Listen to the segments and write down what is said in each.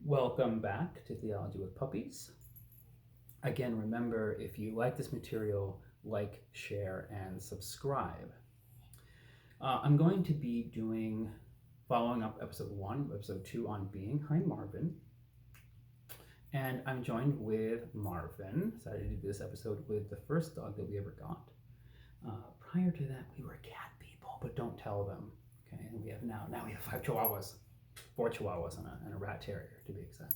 Welcome back to Theology with Puppies. Again, remember, if you like this material, like, share, and subscribe. I'm going to be following up episode 1, episode 2 on being. Hi, Marvin. And I'm joined with Marvin. Decided to do this episode with the first dog that we ever got. Prior to that, we were cat people, but don't tell them. Okay, and we have now we have 5 Chihuahuas. 4 Chihuahuas and a rat terrier, to be exact.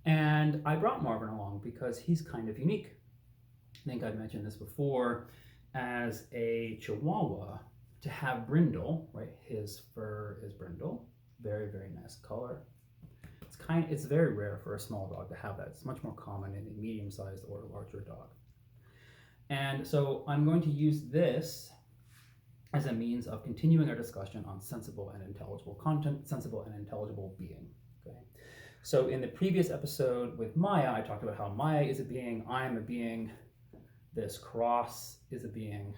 And I brought Marvin along because he's kind of unique. I think I've mentioned this before. As a Chihuahua, to have brindle, right? His fur is brindle, very, very nice color. It's very rare for a small dog to have that. It's much more common in a medium-sized or larger dog. And so I'm going to use this as a means of continuing our discussion on sensible and intelligible content, sensible and intelligible being. Okay. So in the previous episode with Maya, I talked about how Maya is a being, I am a being, this cross is a being,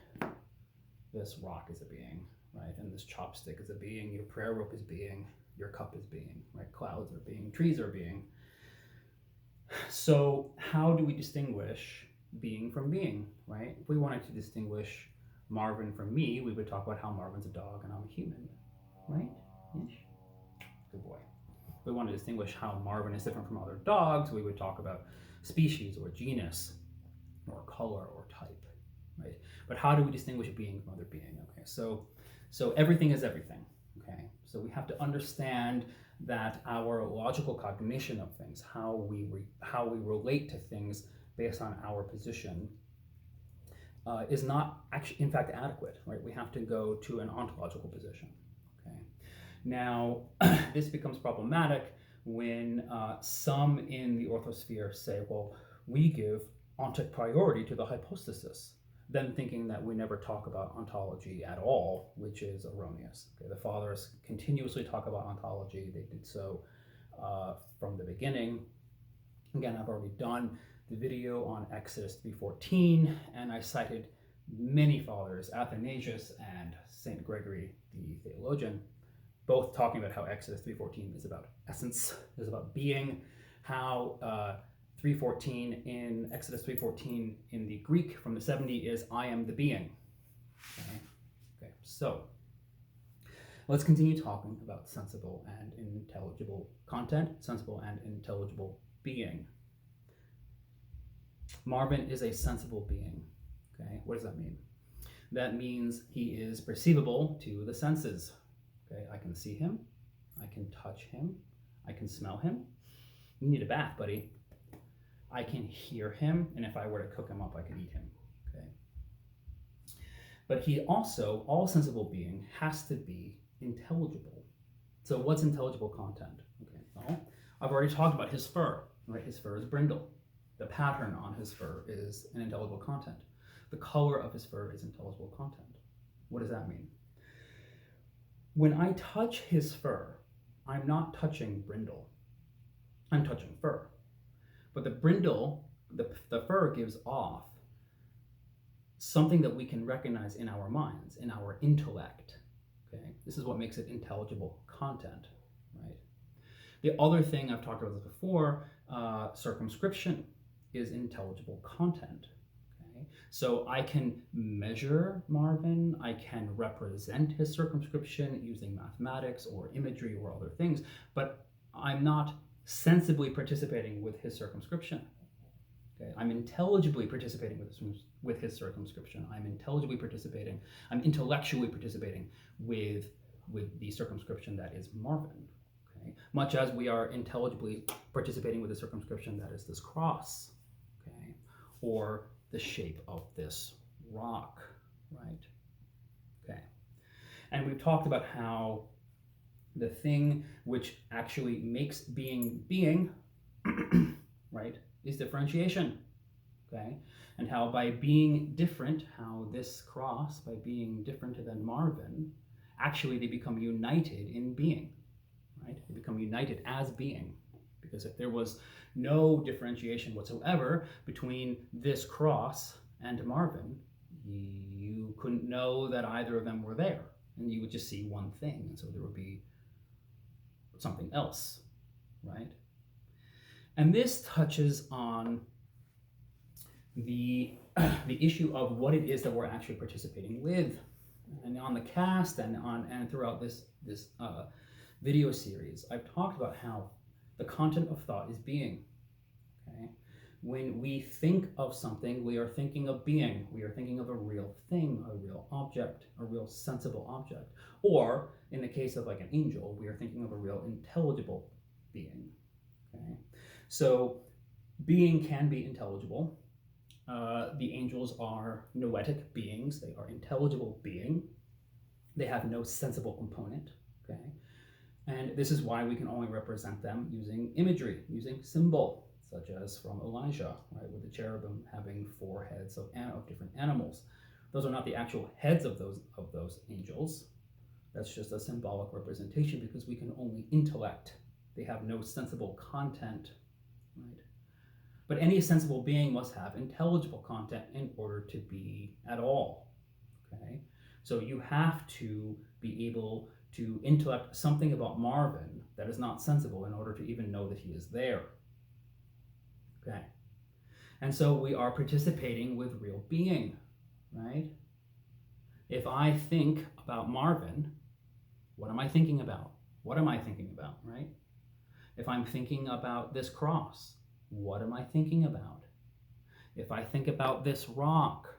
this rock is a being, right? And this chopstick is a being, your prayer rope is being, your cup is being, right? Clouds are being, trees are being. So how do we distinguish being from being, right? If we wanted to distinguish Marvin from me, we would talk about how Marvin's a dog and I'm a human, right? Good boy. If we want to distinguish how Marvin is different from other dogs, we would talk about species or genus or color or type, right? But how do we distinguish being from other being? Okay, so everything is everything, okay? So we have to understand that our logical cognition of things, how we relate to things based on our position, is not actually, in fact, adequate, right? We have to go to an ontological position, okay? Now, this becomes problematic when some in the orthosphere say, well, we give ontic priority to the hypostasis, then thinking that we never talk about ontology at all, which is erroneous. Okay? The fathers continuously talk about ontology. They did so from the beginning. Again, I've already done the video on Exodus 3:14, and I cited many fathers, Athanasius and St. Gregory, the theologian, both talking about how Exodus 3:14 is about essence, is about being, how 3:14 in Exodus 3:14 in the Greek from the 70 is I am the being. Okay, so let's continue talking about sensible and intelligible content, sensible and intelligible being. Marvin is a sensible being. Okay, what does that mean? That means he is perceivable to the senses. Okay, I can see him, I can touch him, I can smell him. You need a bath, buddy. I can hear him, and if I were to cook him up, I could eat him. Okay. But he also, all sensible being has to be intelligible. So what's intelligible content? Okay, well, I've already talked about his fur, right? His fur is brindle. The pattern on his fur is an intelligible content. The color of his fur is intelligible content. What does that mean? When I touch his fur, I'm not touching brindle. I'm touching fur. But the brindle, the fur gives off something that we can recognize in our minds, in our intellect. Okay? This is what makes it intelligible content, right? The other thing, I've talked about this before, circumscription is intelligible content. Okay? So I can measure Marvin, I can represent his circumscription using mathematics or imagery or other things, but I'm not sensibly participating with his circumscription. Okay? I'm intelligibly participating with his circumscription. I'm intelligibly participating, I'm intellectually participating with the circumscription that is Marvin. Okay? Much as we are intelligibly participating with the circumscription that is this cross, okay, or the shape of this rock, right? Okay. And we've talked about how the thing which actually makes being, right, is differentiation, okay? And how by being different, how this cross, by being different than Marvin, actually they become united in being, right? They become united as being. Because if there was no differentiation whatsoever between this cross and Marvin, you couldn't know that either of them were there. And you would just see one thing, and so there would be something else. right? And this touches on the issue of what it is that we're actually participating with. And on the cast and throughout this video series, I've talked about how the content of thought is being. Okay, when we think of something, we are thinking of being. We are thinking of a real thing, a real object, a real sensible object. Or in the case of like an angel, we are thinking of a real intelligible being. Okay, so being can be intelligible. The angels are noetic beings. They are intelligible being. They have no sensible component, okay? And this is why we can only represent them using imagery, using symbol, such as from Elijah, right, with the cherubim having 4 heads of different animals. Those are not the actual heads of those angels. That's just a symbolic representation because we can only intellect. They have no sensible content, right? But any sensible being must have intelligible content in order to be at all, okay? So you have to be able to intellect something about Marvin that is not sensible in order to even know that he is there, okay? And so we are participating with real being, right? If I think about Marvin, what am I thinking about? What am I thinking about, right? If I'm thinking about this cross, what am I thinking about? If I think about this rock,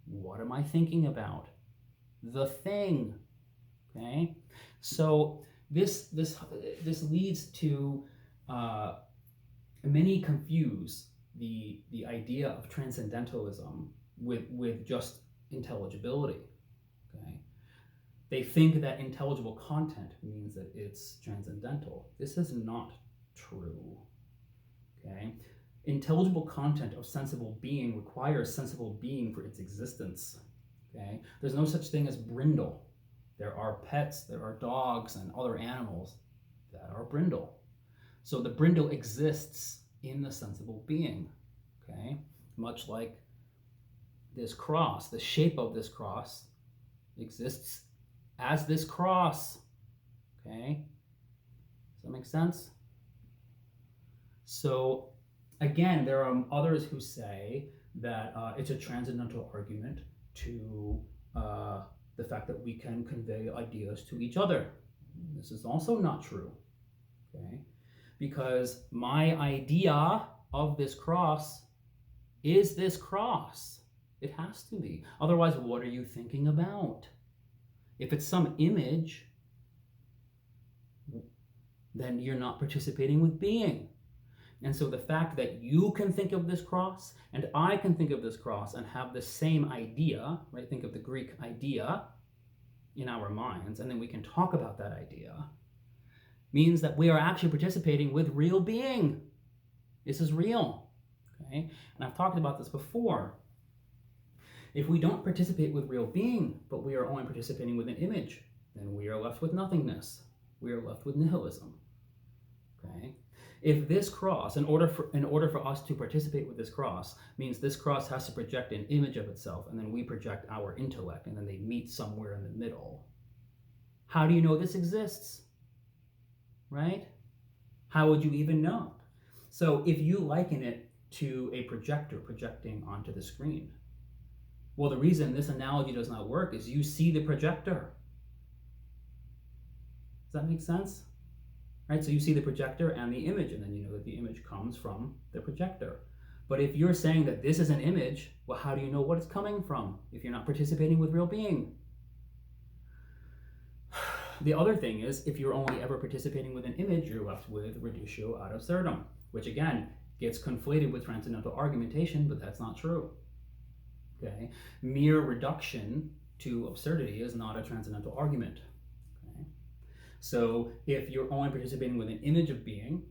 what am I thinking about? The thing, okay? So this leads to many confuse the idea of transcendentalism with just intelligibility, okay? They think that intelligible content means that it's transcendental. This is not true. Okay? Intelligible content of sensible being requires sensible being for its existence. Okay? There's no such thing as brindle. There are pets, there are dogs and other animals that are brindle. So the brindle exists in the sensible being. Okay? Much like this cross, the shape of this cross exists as this cross. Okay? Does that make sense? So again, there are others who say that it's a transcendental argument to the fact that we can convey ideas to each other. This is also not true, okay? Because my idea of this cross is this cross. It has to be. Otherwise, what are you thinking about? If it's some image, then you're not participating with being. And so the fact that you can think of this cross and I can think of this cross and have the same idea, right? Think of the Greek idea in our minds, and then we can talk about that idea, means that we are actually participating with real being. This is real, okay? And I've talked about this before. If we don't participate with real being, but we are only participating with an image, then we are left with nothingness. We are left with nihilism, okay? If this cross, in order for us to participate with this cross, means this cross has to project an image of itself, and then we project our intellect, and then they meet somewhere in the middle. How do you know this exists? Right? How would you even know? So if you liken it to a projector projecting onto the screen, well, the reason this analogy does not work is you see the projector. Does that make sense? Right, so you see the projector and the image, and then you know that the image comes from the projector. But if you're saying that this is an image, well, how do you know what it's coming from if you're not participating with real being? The other thing is, if you're only ever participating with an image, you're left with reductio ad absurdum, which again gets conflated with transcendental argumentation, but that's not true. Okay, mere reduction to absurdity is not a transcendental argument. So if you're only participating with an image of being,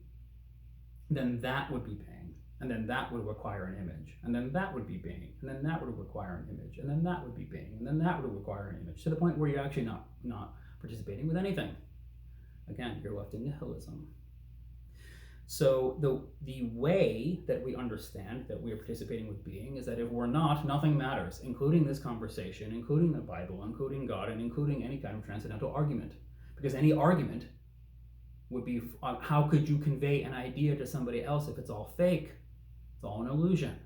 then that would be being, and then that would require an image, and then that would be being, and then that would require an image, and then that would be being, and then that would require an image, to the point where you're actually not participating with anything. Again, you're left in nihilism. So the way that we understand that we are participating with being is that if we're not, nothing matters, including this conversation, including the Bible, including God, and including any kind of transcendental argument. Because any argument would be, how could you convey an idea to somebody else if it's all fake? It's all an illusion.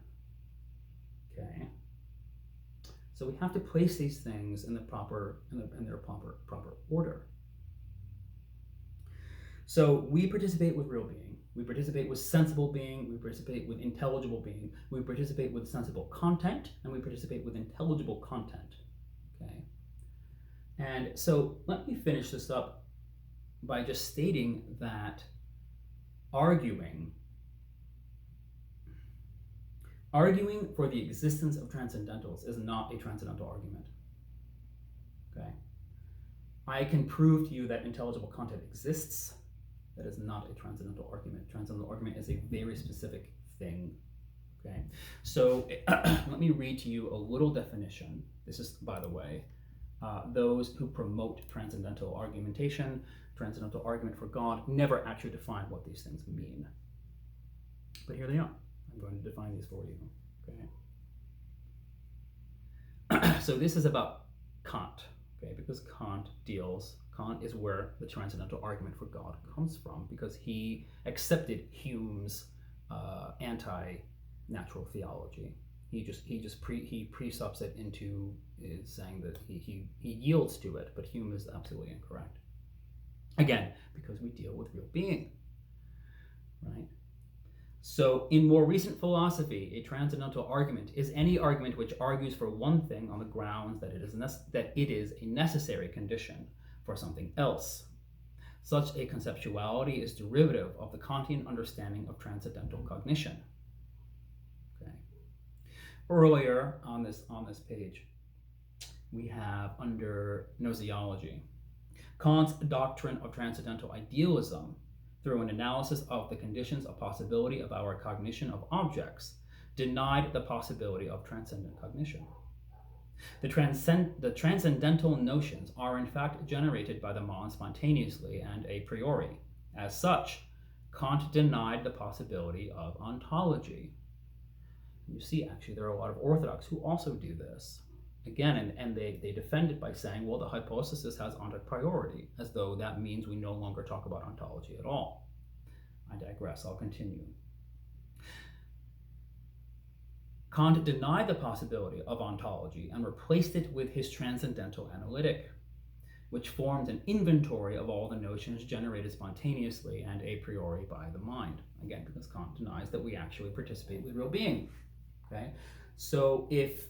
Okay. So we have to place these things in their proper order. So we participate with real being. We participate with sensible being. We participate with intelligible being. We participate with sensible content, and we participate with intelligible content. Okay. And so let me finish this up by just stating that arguing for the existence of transcendentals is not a transcendental argument. Okay? I can prove to you that intelligible content exists. That is not a transcendental argument. Transcendental argument is a very specific thing. Okay? So let me read to you a little definition. This is, by the way, those who promote transcendental argumentation, transcendental argument for God, never actually define what these things mean. But here they are. I'm going to define these for you. Okay. So this is about Kant, okay, because Kant is where the transcendental argument for God comes from, because he accepted Hume's anti-natural theology. He presupps it into is saying that he yields to it, but Hume is absolutely incorrect. Again, because we deal with real being, right? So in more recent philosophy, a transcendental argument is any argument which argues for one thing on the grounds that it is a necessary condition for something else. Such a conceptuality is derivative of the Kantian understanding of transcendental cognition. Okay. Earlier on this page, we have under Gnoseology, Kant's doctrine of transcendental idealism, through an analysis of the conditions of possibility of our cognition of objects, denied the possibility of transcendent cognition. The transcendental notions are in fact generated by the mind spontaneously and a priori. As such, Kant denied the possibility of ontology. You see, actually, there are a lot of Orthodox who also do this. Again, and they defend it by saying, well, the hypostasis has ontic priority, as though that means we no longer talk about ontology at all. I digress, I'll continue. Kant denied the possibility of ontology and replaced it with his transcendental analytic, which formed an inventory of all the notions generated spontaneously and a priori by the mind. Again, because Kant denies that we actually participate with real being. Okay? So if,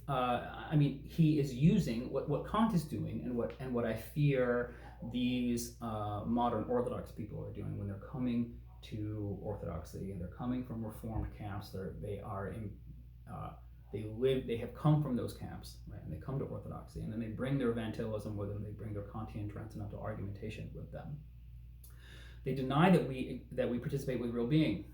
he is using what Kant is doing, and what I fear these modern Orthodox people are doing when they're coming to Orthodoxy and they're coming from Reformed camps. They have come from those camps, right? And they come to Orthodoxy, and then they bring their Vantillism with them. They bring their Kantian transcendental argumentation with them. They deny that we participate with real being.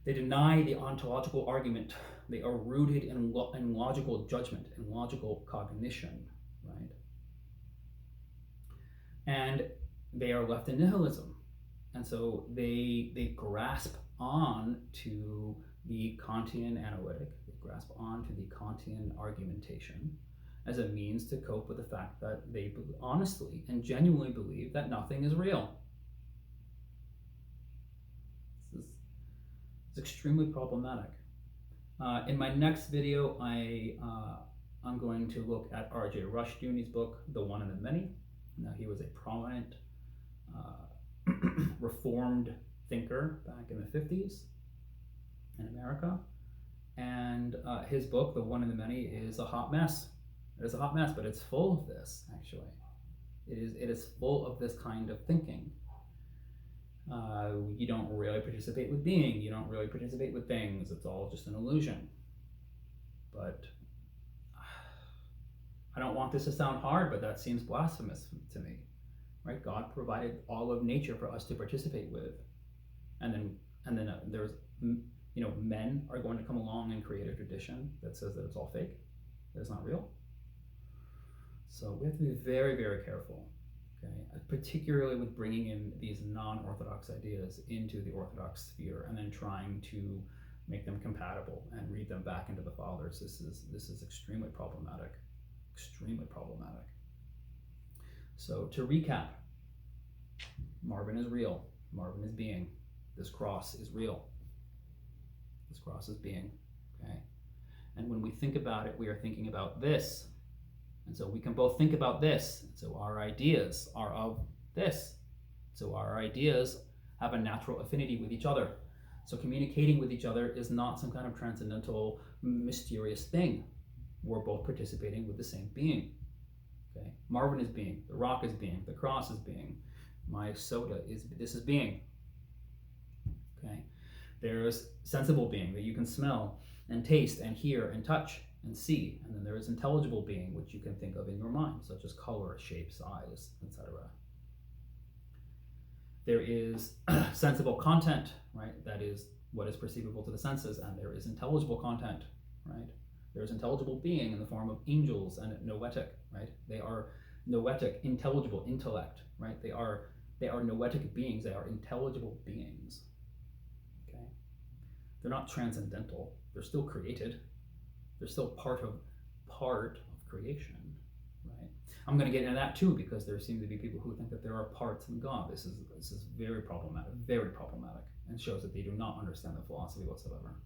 They deny the ontological argument. They are rooted in logical judgment and logical cognition, right? And they are left in nihilism. And so they grasp on to the Kantian analytic, they grasp on to the Kantian argumentation as a means to cope with the fact that they honestly and genuinely believe that nothing is real. It's extremely problematic. In my next video, I'm going to look at RJ Rushdoony's book, The One and the Many. Now, he was a prominent Reformed thinker back in the 50s in America. And his book, The One and the Many, is a hot mess. It is a hot mess, but it's full of this, actually. It is full of this kind of thinking. You don't really participate with being. You don't really participate with things. It's all just an illusion. But I don't want this to sound hard, but that seems blasphemous to me. Right? God provided all of nature for us to participate with, and then there's, men are going to come along and create a tradition that says that it's all fake, that it's not real. So we have to be very, very careful. Okay, particularly with bringing in these non-Orthodox ideas into the Orthodox sphere and then trying to make them compatible and read them back into the Fathers. This is extremely problematic. Extremely problematic. So to recap, Marvin is real. Marvin is being. This cross is real. This cross is being. Okay? And when we think about it, we are thinking about this. And so we can both think about this. So our ideas are of this. So our ideas have a natural affinity with each other. So communicating with each other is not some kind of transcendental, mysterious thing. We're both participating with the same being. Okay? Marvin is being, the rock is being, the cross is being, my soda is, this is being. Okay? There's sensible being that you can smell and taste and hear and touch and see. And then there is intelligible being, which you can think of in your mind, such as color, shape, size, etc. There is sensible content, right? That is what is perceivable to the senses, and there is intelligible content, right? There is intelligible being in the form of angels and noetic, right? They are noetic, intelligible, intellect, right? They are noetic beings. They are intelligible beings. Okay, they're not transcendental. They're still created. They're still part of creation, right? I'm going to get into that too, because there seem to be people who think that there are parts in God. This is very problematic, and shows that they do not understand the philosophy whatsoever.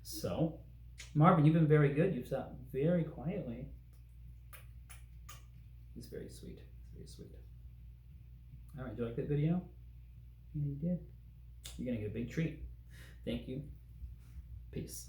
So, Marvin, you've been very good. You've sat very quietly. He's very sweet. Very sweet. All right, did you like that video? Yeah, you did. You're going to get a big treat. Thank you. Peace.